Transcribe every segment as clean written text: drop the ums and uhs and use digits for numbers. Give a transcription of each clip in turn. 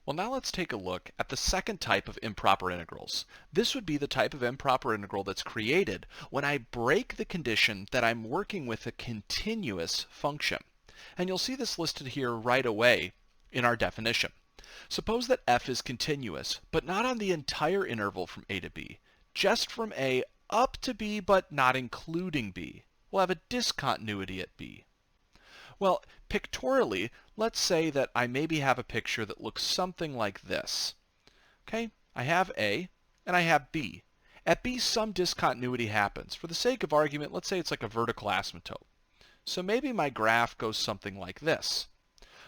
Well, now let's take a look at the second type of improper integrals. This would be the type of improper integral that's created when I break the condition that I'm working with a continuous function. And you'll see this listed here right away in our definition. Suppose that f is continuous, but not on the entire interval from a to b, just from a up to b, but not including b. We'll have a discontinuity at b. Well, pictorially, let's say that I maybe have a picture that looks something like this. Okay, I have A and I have B. At B, some discontinuity happens. For the sake of argument, let's say it's like a vertical asymptote. So maybe my graph goes something like this.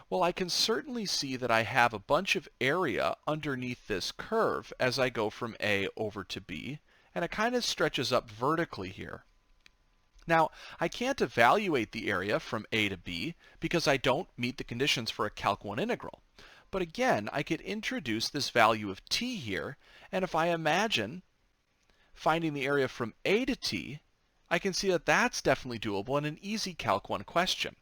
Well, I can certainly see that I have a bunch of area underneath this curve as I go from A over to B, and it kind of stretches up vertically here. Now, I can't evaluate the area from a to b because I don't meet the conditions for a Calc 1 integral. But again, I could introduce this value of t here, and if I imagine finding the area from a to t, I can see that that's definitely doable and an easy Calc 1 question.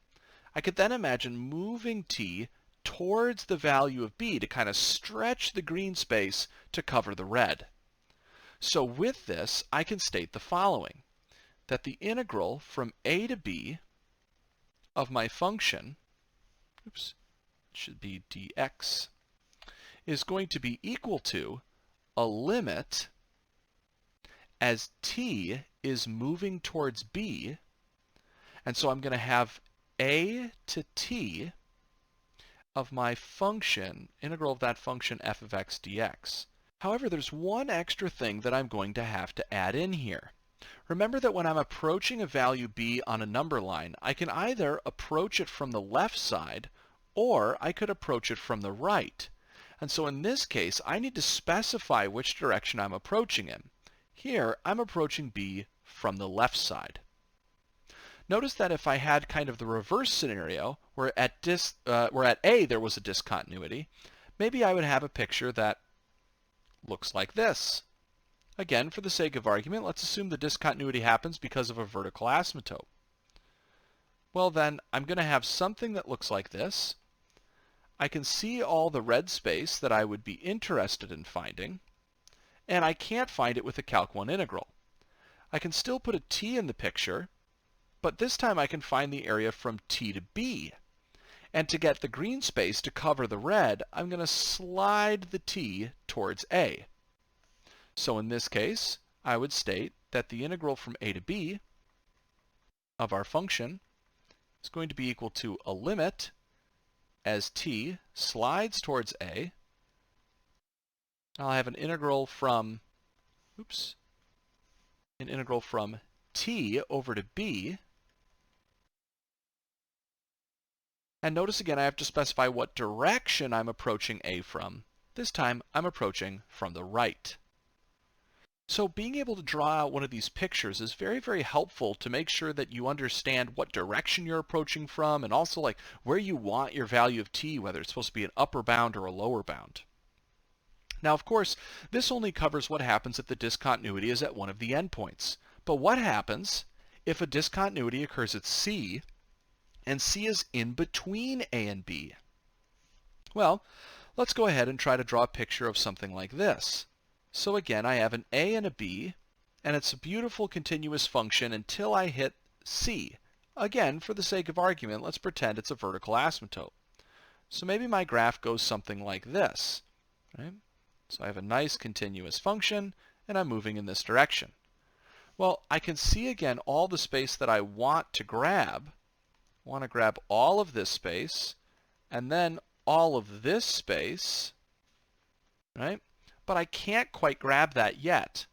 I could then imagine moving t towards the value of b to kind of stretch the green space to cover the red. So with this, I can state the following, that the integral from a to b of my function, it should be dx, is going to be equal to a limit as t is moving towards b, and so I'm going to have a to t of my function, integral of that function f of x dx. However, there's one extra thing that I'm going to have to add in here. Remember that when I'm approaching a value b on a number line, I can either approach it from the left side or I could approach it from the right. And so in this case, I need to specify which direction I'm approaching in. Here, I'm approaching b from the left side. Notice that if I had kind of the reverse scenario, where at a there was a discontinuity, maybe I would have a picture that looks like this. Again, for the sake of argument, let's assume the discontinuity happens because of a vertical asymptote. Well then, I'm going to have something that looks like this. I can see all the red space that I would be interested in finding, and I can't find it with a Calc 1 integral. I can still put a t in the picture, but this time I can find the area from t to b. And to get the green space to cover the red, I'm going to slide the t towards a. So in this case, I would state that the integral from a to b of our function is going to be equal to a limit as t slides towards a. I'll have an integral from, t over to b. And notice again, I have to specify what direction I'm approaching a from. This time, I'm approaching from the right. So being able to draw out one of these pictures is very, very helpful to make sure that you understand what direction you're approaching from and also like where you want your value of t, whether it's supposed to be an upper bound or a lower bound. Now, of course, this only covers what happens if the discontinuity is at one of the endpoints. But what happens if a discontinuity occurs at c and c is in between a and b? Well, let's go ahead and try to draw a picture of something like this. So again, I have an a and a b, and it's a beautiful continuous function until I hit c. Again, for the sake of argument, let's pretend it's a vertical asymptote. So maybe my graph goes something like this. Right? So I have a nice continuous function, and I'm moving in this direction. Well, I can see again all the space that I want to grab. I want to grab all of this space, and then all of this space, right? But I can't quite grab that yet.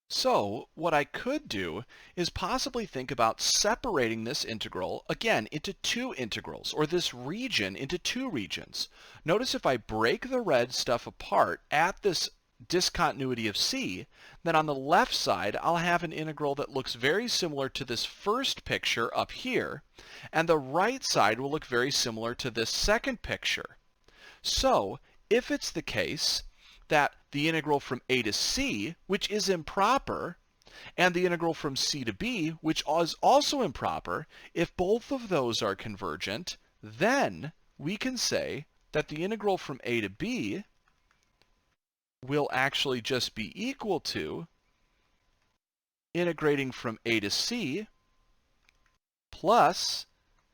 So what I could do is possibly think about separating this integral, again, into two integrals, or this region into two regions. Notice if I break the red stuff apart at this discontinuity of c, then on the left side I'll have an integral that looks very similar to this first picture up here, and the right side will look very similar to this second picture. So if it's the case that the integral from a to c, which is improper, and the integral from c to b, which is also improper, if both of those are convergent, then we can say that the integral from a to b will actually just be equal to integrating from a to c plus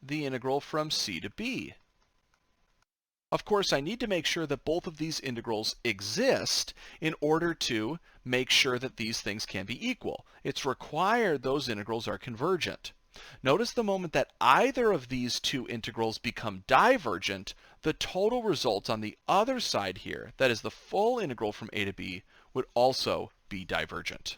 the integral from c to b. Of course, I need to make sure that both of these integrals exist in order to make sure that these things can be equal. It's required those integrals are convergent. Notice the moment that either of these two integrals become divergent, the total result on the other side here, that is the full integral from a to b, would also be divergent.